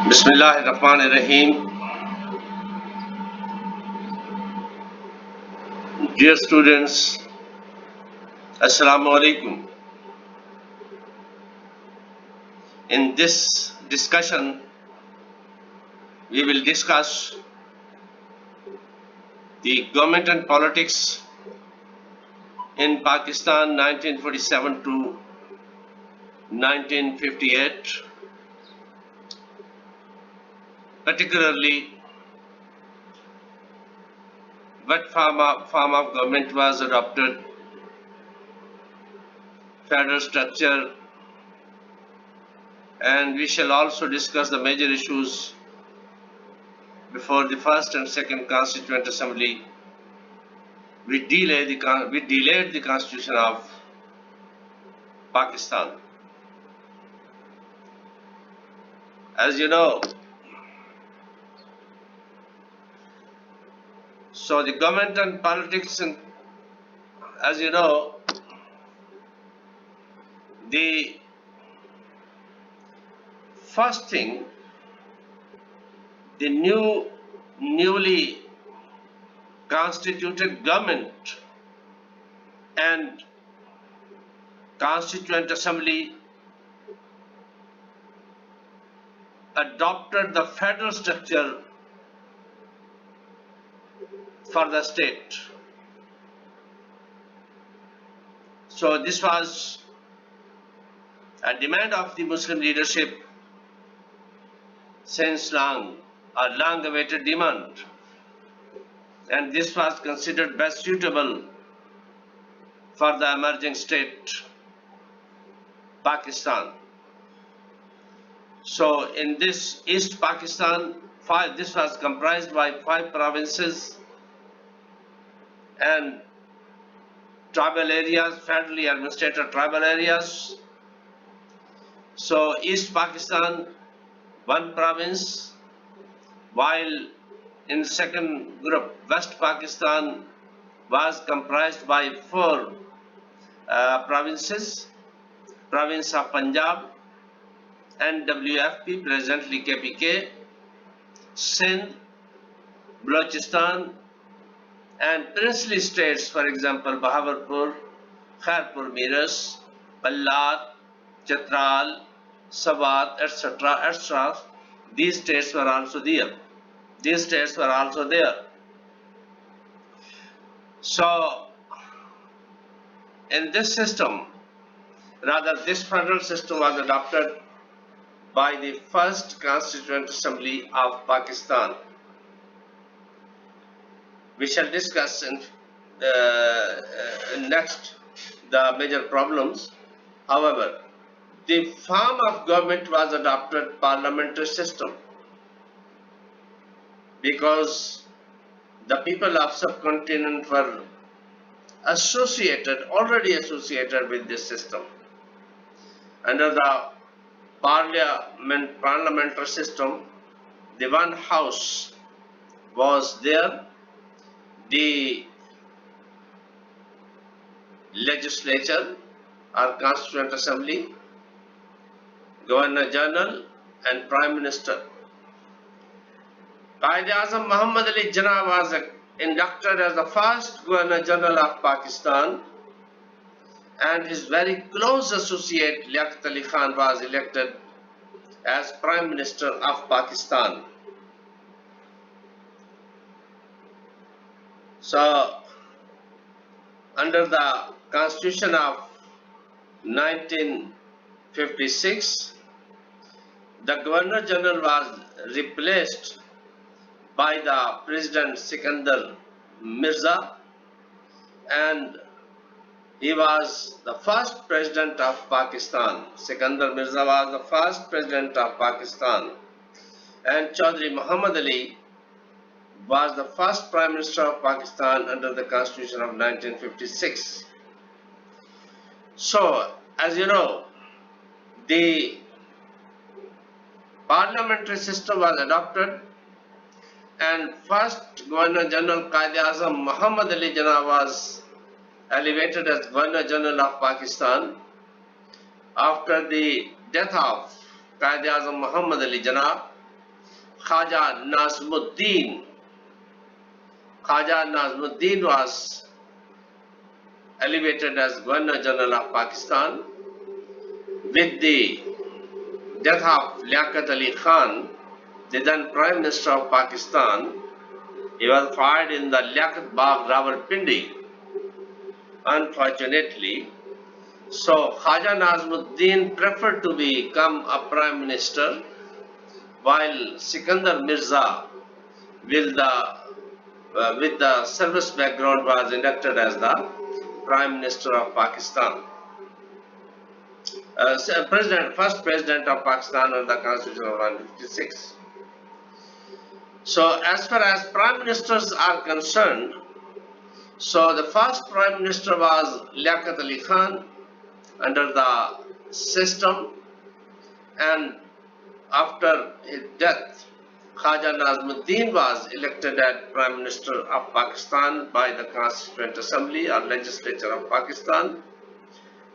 Bismillahirrahmanirrahim. Dear students, Assalamu alaikum. In this discussion, we will discuss the government and politics in Pakistan 1947 to 1958, particularly what form of government was adopted, federal structure, and we shall also discuss the major issues before the first and second Constituent Assembly. We delayed the Constitution of Pakistan. As you know, so the government and politics, as you know, the first thing, the newly constituted government and Constituent Assembly adopted the federal structure for the state. So this was a demand of the Muslim leadership since long, a long-awaited demand, and this was considered best suitable for the emerging state, Pakistan. So in this East Pakistan, this was comprised by 5 provinces and tribal areas, federally administered tribal areas. So East Pakistan, 1 province, while in the second group, West Pakistan was comprised by 4 provinces, province of Punjab, NWFP, presently KPK, Sindh, Balochistan, and princely states, for example, Bahawalpur, Khairpur Miras, Ballat, Chitral, Sawat, etc., etc. These states were also there. So, in this system, this federal system was adopted by the first Constituent Assembly of Pakistan. We shall discuss in next the major problems. However, the form of government was adopted parliamentary system because the people of subcontinent were already associated with this system. Under the parliamentary system, the one house was there, the legislature or Constituent Assembly, Governor General and Prime Minister. Ayaz Muhammad Ali Jinnah was inducted as the first Governor General of Pakistan, and his very close associate Lect was elected as Prime Minister of Pakistan. So, under the Constitution of 1956, the Governor General was replaced by the President Sikandar Mirza, and he was the first President of Pakistan. Sikandar Mirza was the first President of Pakistan, and Chaudhry Muhammad Ali was the first Prime Minister of Pakistan under the Constitution of 1956. So, as you know, the parliamentary system was adopted, and first Governor General Quaid-e-Azam Muhammad Ali Jinnah was elevated as Governor General of Pakistan after the death of Quaid-e-Azam Muhammad Ali Jinnah. Khaja Nazmuddin. Khaja Nazmuddin was elevated as Governor General of Pakistan. With the death of Liaquat Ali Khan, the then Prime Minister of Pakistan, he was fired in the Liaquat Bagh Rawalpindi. Unfortunately, so Khaja Nazmuddin preferred to become a Prime Minister, while Sikandar Mirza, with the service background, was elected as the Prime Minister of Pakistan. First President of Pakistan under the Constitution of 1956. So, as far as Prime Ministers are concerned, so the first Prime Minister was Liaquat Ali Khan under the system, and after his death, Khaja Nazmuddin was elected as Prime Minister of Pakistan by the Constituent Assembly or Legislature of Pakistan.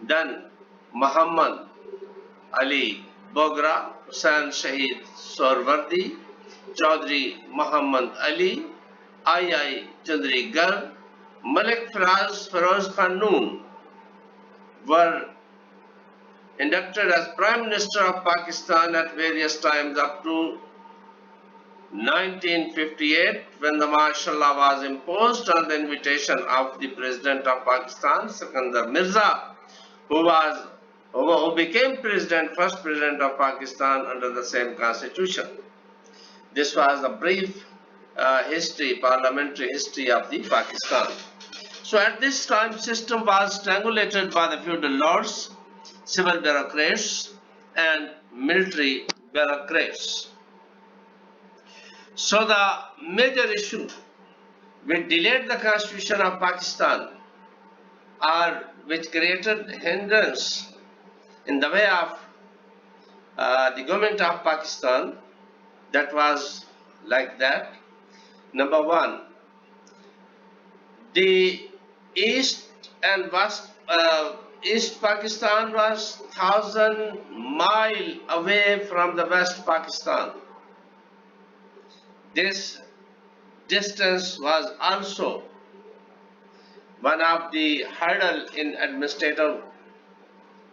Then Muhammad Ali Bogra, Hussain Shahid Sorwardi, Chaudhry Muhammad Ali, I. Chandrigarh, Malik Feroz Khan were inducted as Prime Minister of Pakistan at various times up to 1958, when the martial law was imposed on the invitation of the President of Pakistan, Sikandar Mirza, who became first President of Pakistan under the same constitution. This was a brief parliamentary history of the Pakistan. So at this time, system was strangulated by the feudal lords, civil bureaucrats, and military bureaucrats. So the major issue which delayed the Constitution of Pakistan, or which created hindrance in the way of the government of Pakistan, that was like that. Number one, the East and West, East Pakistan was 1,000 miles away from the West Pakistan. This distance was also one of the hurdle in administrative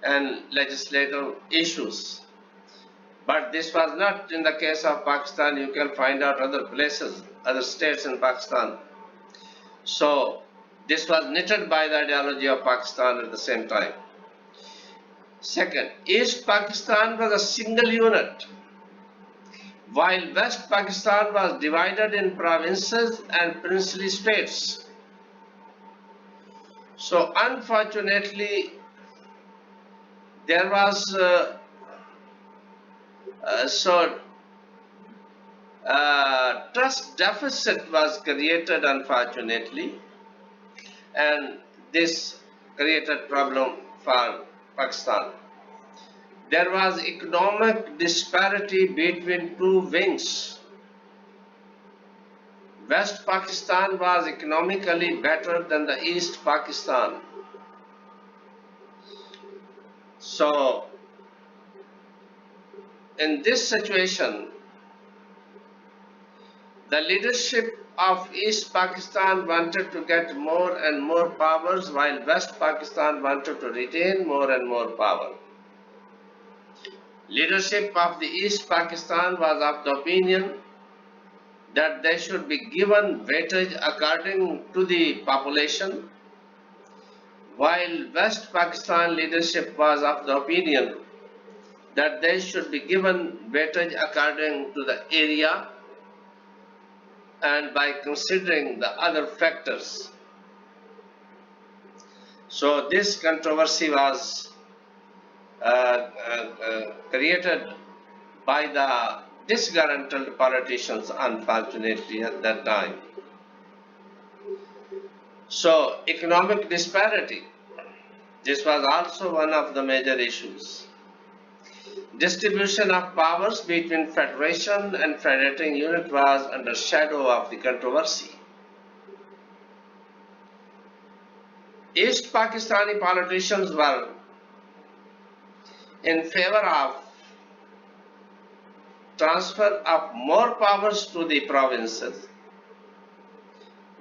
and legislative issues. But this was not in the case of Pakistan. You can find out other places, other states in Pakistan. So this was knitted by the ideology of Pakistan at the same time. Second, East Pakistan was a single unit, while West Pakistan was divided in provinces and princely states. So unfortunately, there was trust deficit was created, unfortunately, and this created problem for Pakistan. There was economic disparity between two wings. West Pakistan was economically better than the East Pakistan. So, in this situation, the leadership of East Pakistan wanted to get more and more powers, while West Pakistan wanted to retain more and more power. Leadership of the East Pakistan was of the opinion that they should be given weightage according to the population, while West Pakistan leadership was of the opinion that they should be given weightage according to the area and by considering the other factors. So this controversy was created by the disgruntled politicians, unfortunately, at that time. So economic disparity, this was also one of the major issues. Distribution of powers between federation and federating unit was under shadow of the controversy. East Pakistani politicians were in favor of transfer of more powers to the provinces,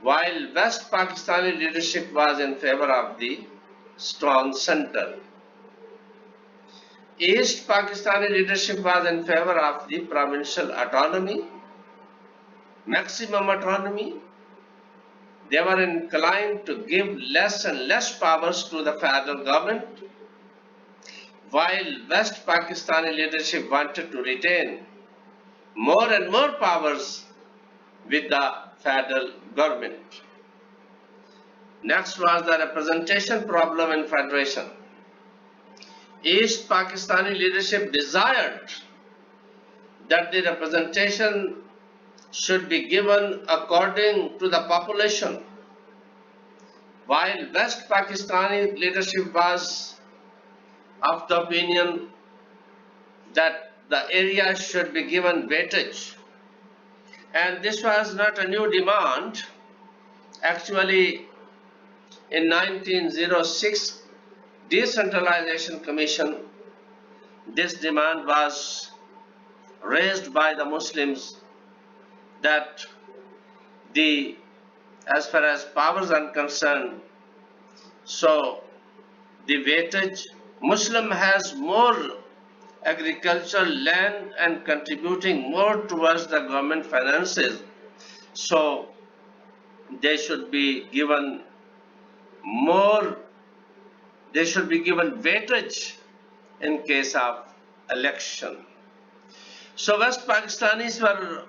while West Pakistani leadership was in favor of the strong center. East Pakistani leadership was in favor of the provincial autonomy, maximum autonomy. They were inclined to give less and less powers to the federal government, while West Pakistani leadership wanted to retain more and more powers with the federal government. Next was the representation problem in federation. East Pakistani leadership desired that the representation should be given according to the population, while West Pakistani leadership was of the opinion that the area should be given weightage. And this was not a new demand. Actually, in 1906 Decentralization Commission, this demand was raised by the Muslims that as far as powers are concerned, so the weightage, Muslim has more agricultural land and contributing more towards the government finances, so they should be given weightage in case of election. So West Pakistanis were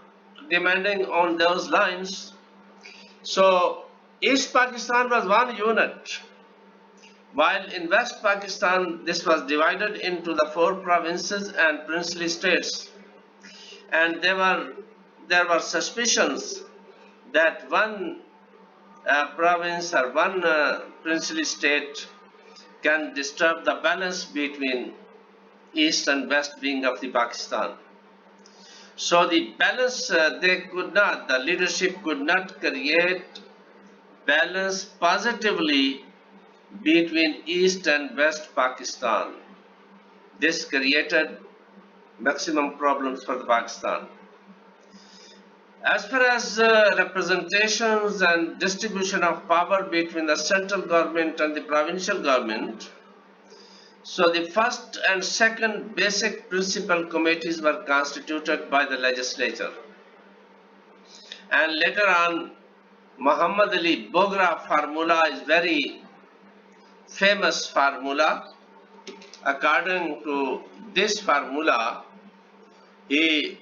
demanding on those lines. So East Pakistan was one unit, while in West Pakistan this was divided into the 4 provinces and princely states, and there were suspicions that one province or one princely state can disturb the balance between East and West wing of the Pakistan. So the balance, the leadership could not create balance positively between East and West Pakistan. This created maximum problems for the Pakistan. As far as representations and distribution of power between the central government and the provincial government, so the first and second basic principal committees were constituted by the legislature. And later on, Muhammad Ali Bogra formula is very famous formula. According to this formula, he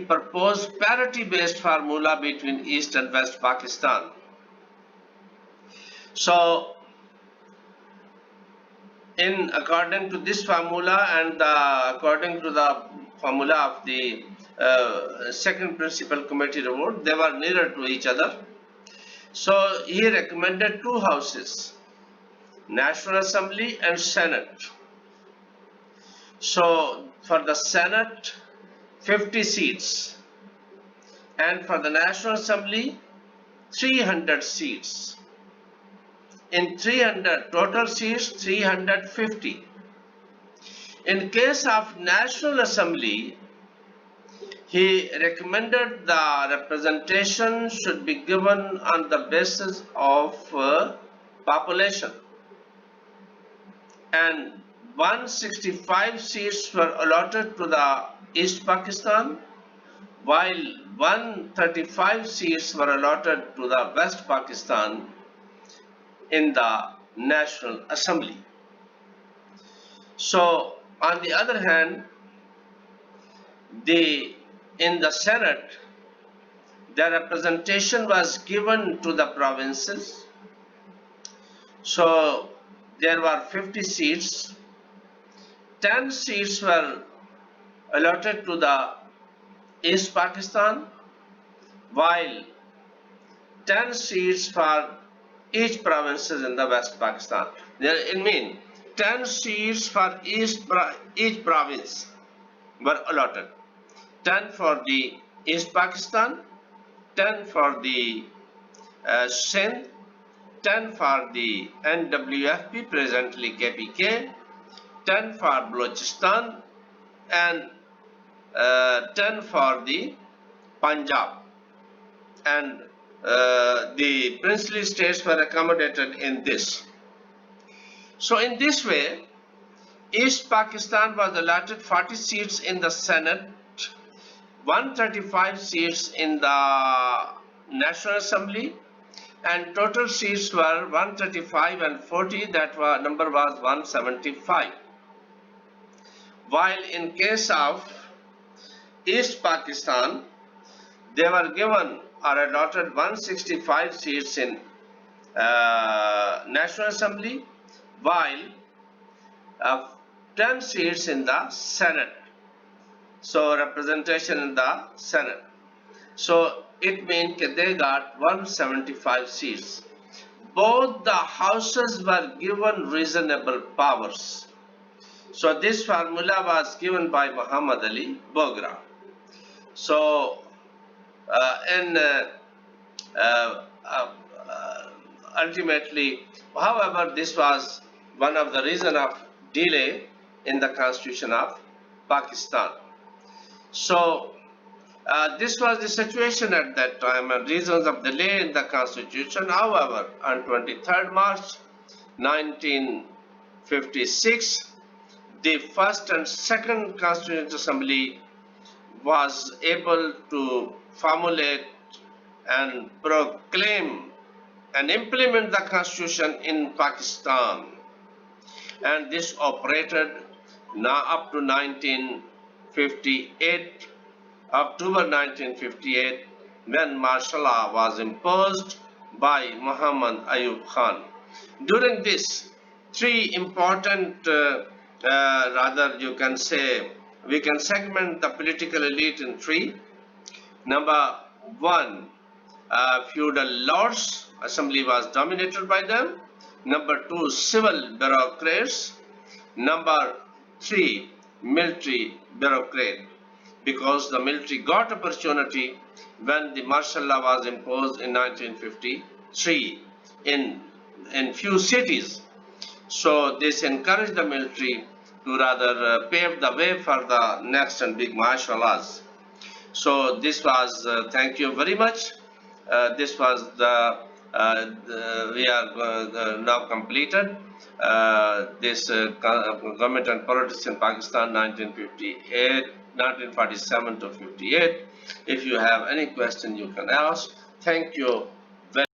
proposed parity-based formula between East and West Pakistan. So, according to this formula and according to the formula of the second principal committee report, they were nearer to each other. So, he recommended 2 houses, National Assembly and Senate. So, for the Senate, 50 seats, and for the National Assembly, 300 seats. In 300 total seats, 350. In case of National Assembly, he recommended the representation should be given on the basis of population, and 165 seats were allotted to the East Pakistan, while 135 seats were allotted to the West Pakistan in the National Assembly. So, on the other hand, in the Senate, the representation was given to the provinces. So, there were 50 seats. 10 seats were allotted to the East Pakistan, while 10 seats for each provinces in the West Pakistan. It means 10 seats for each province were allotted. 10 for the East Pakistan, 10 for the Sindh, 10 for the NWFP, presently KPK, 10 for Balochistan, and 10 for the Punjab, and the princely states were accommodated in this. So in this way, East Pakistan was allotted 40 seats in the Senate, 135 seats in the National Assembly, and total seats were 135 and 40, that number was 175. While in case of East Pakistan, they were given or allotted 165 seats in National Assembly, while 10 seats in the Senate. So representation in the Senate. So it means they got 175 seats. Both the houses were given reasonable powers. So this formula was given by Muhammad Ali Bogra. So ultimately, however, this was one of the reasons of delay in the constitution of Pakistan. So this was the situation at that time and reasons of delay in the constitution. However, on 23rd March 1956, the first and second Constituent Assembly was able to formulate and proclaim and implement the constitution in Pakistan, and this operated now up to 1958, October 1958, when martial law was imposed by Muhammad Ayub Khan. During this, three important, rather you can say, we can segment the political elite in three. Number one, feudal lords, assembly was dominated by them. Number two, civil bureaucrats. Number three, military bureaucrat. Because the military got opportunity when the martial law was imposed in 1953 in few cities. So this encouraged the military to rather pave the way for the next and big martial laws. So this was, thank you very much. This was we are now completed this government and politics in Pakistan 1947 to 58. If you have any question, you can ask. Thank you.